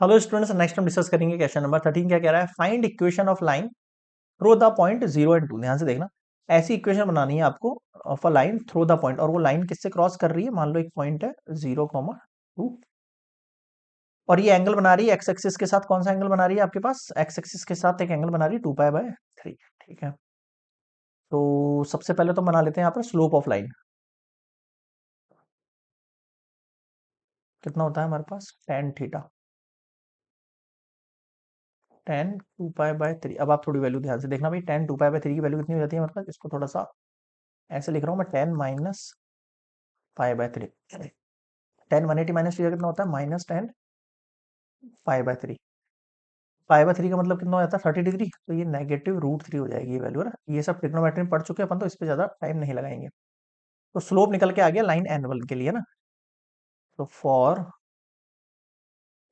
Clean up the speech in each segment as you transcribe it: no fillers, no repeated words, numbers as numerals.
Hello students, next हम discuss करेंगे question number 13। क्या कह रहा है? Find equation of line through the point 0 and 2। ध्यान से देखना, ऐसी इक्वेशन बनानी है आपको of a line through the point, और वो लाइन किससे क्रॉस कर रही है? मान लो एक पॉइंट है 0, 2, और ये एंगल बना रही है एक्स एक्सिस के साथ। कौन सा एंगल बना रही है आपके पास? एक्स एक्सिस के साथ एक एंगल बना रही है 2π/3। ठीक है, तो सबसे पहले तो बना लेते हैं यहाँ पर स्लोप ऑफ लाइन। कितना होता है हमारे पास? Tan theta, ten 2π/3। अब आप थोड़ी वैल्यू ध्यान से देखना भाई, टेन 2π/3 की वैल्यू कितनी हो जाती है हमारे पास? इसको थोड़ा सा ऐसे लिख रहा हूँ मैं, 10 - π/3। 10 180 माइनस थ्री कितना होता है? -10 π/3। π/3 का मतलब कितना हो जाता है? 30 डिग्री। तो ये -√3 हो जाएगी ये वैल्यू, है ना। ये सब ट्रिग्नोमेट्री में पढ़ चुके हैं अपन, तो इस पे ज्यादा टाइम नहीं लगाएंगे। तो स्लोप निकल के आ गया लाइन एन1 के लिए, ना। तो फॉर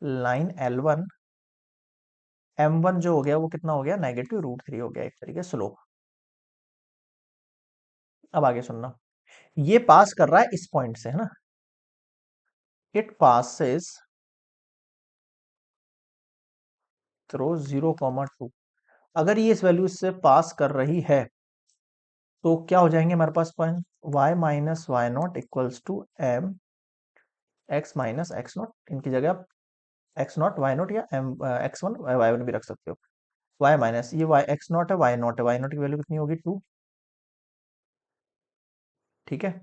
लाइन L1, M1 जो हो गया वो कितना हो गया? -√3 हो गया एक तरीके स्लोप। अब आगे सुनना, ये पास कर रहा है इस पॉइंट से, है ना। It passes through 0, 2। अगर ये इस वैल्यू से पास कर रही है तो क्या हो जाएंगे हमारे पास point? y - y0 equals to m x - x0। इनकी जगह आप x0 y0 या x1 y1 भी रख सकते हो। y माइनस ये y x0 है, y0 है, y0 की वैल्यू कितनी होगी? 2। ठीक है,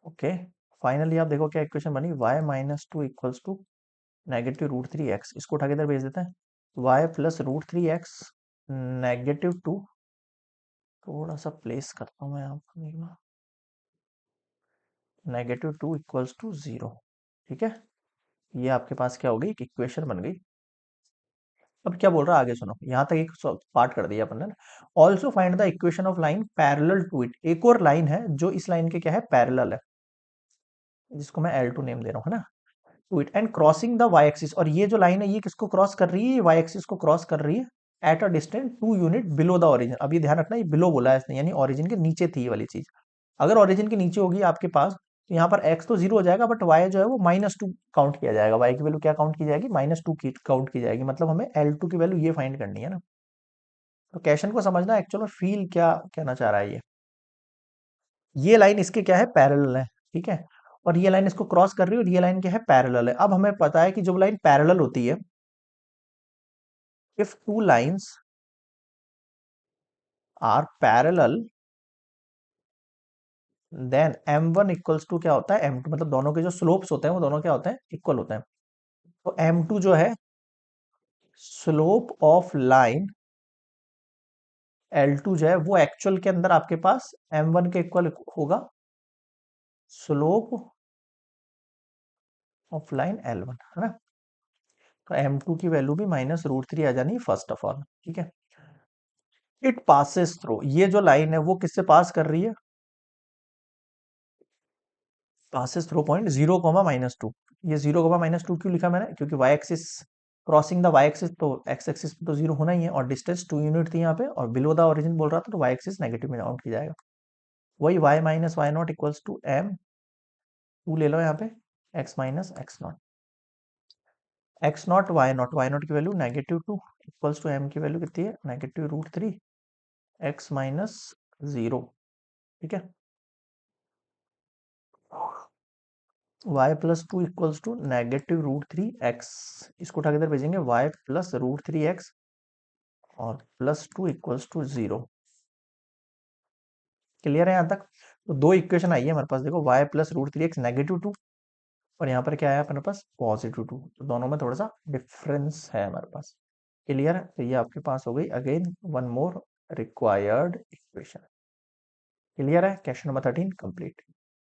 ओके। फाइनली आप देखो क्या इक्वेशन बनी, y - 2 इक्वल्स टू -√3x। इसको उठा के इधर भेज देते हैं, y + √3x -2। थोड़ा सा प्लेस करता हूँ मैं यहाँ पर, -2 इक्वल्स टू 0। ठीक है, ये आपके पास क्या हो गई? एक इक्वेशन बन गई। अब क्या बोल रहा है आगे सुनो, यहां तक एक पार्ट कर दिया अपन ने। Also find the equation of line parallel to it. एक और लाइन है जो इस लाइन के क्या है? पैरेलल है, जिसको मैं L2 नेम दे रहा हूँ, है ना। To it and crossing the Y axis. और ये जो लाइन है ये किसको क्रॉस कर रही है? वाई एक्सिस को क्रॉस कर रही है at a distance 2 unit below the origin. अब ये ध्यान रखना, ये बिलो बोला है इसने, यानी ओरिजिन के नीचे थी ये वाली चीज। अगर ओरिजिन के नीचे होगी आपके पास, तो यहाँ पर x तो 0 हो जाएगा, बट y जो है वो -2 काउंट किया जाएगा। y की वैल्यू क्या काउंट की जाएगी? -2 की काउंट की जाएगी। मतलब हमें L2 की वैल्यू ये फाइंड करनी है, ना। तो क्वेश्चन को समझना एक्चुअल फील क्या कहना चाह रहा है ये लाइन इसके क्या है? पैरेलल है। ठीक है, और ये लाइन इसको क्रॉस कर रही है, और ये लाइन क्या है? पैरेलल है। अब हमें पता है कि जब लाइन पैरेलल होती है, if two lines are parallel, then m1 equals to क्या होता है? m2। मतलब दोनों के जो स्लोप्स होते हैं वो दोनों क्या होते हैं? इक्वल होते हैं। तो m2 जो है स्लोप ऑफ लाइन L2 जो है वो एक्चुअल के अंदर आपके पास m1 के इक्वल होगा स्लोप ऑफ लाइन L1, है ना। तो m2 की वैल्यू भी -√3 आ जानी फर्स्ट ऑफ ऑल। ठीक है, इट पासेस थ्रू, ये जो लाइन है वो किससे पास कर रही है? Passes through point 0, -2। ये 0, -2 क्यों लिखा मैंने? क्योंकि Y axis, crossing the Y axis, तो एक्स एक्सिस पे तो 0 होना ही है, और डिस्टेंस 2 यूनिट थी यहाँ पे, और बिलो द ओरिजिन बोल रहा था, तो वाई एक्सिस नेगेटिव में काउंट किया जाएगा। वही y - y0 equals to m2 ले लो यहाँ पे, x - x0। x0 y0 की वैल्यू -2 इक्वल्स टू m की वैल्यू कितनी है? -√3 x - 0। ठीक है, y + 2 इक्वल्स टू -√3x। इसको उठा के इधर भेजेंगे, y + √3x और +2 इक्वल्स टू 0। क्लियर है यहाँ तक? तो दो इक्वेशन आई है हमारे पास, देखो y + √3x -2, और यहाँ पर क्या है अपने पास? +2। तो दोनों में थोड़ा सा डिफरेंस है हमारे पास। क्लियर है? तो ये आपके पास हो गई again one more required equation. Clear है? Question number 13 complete.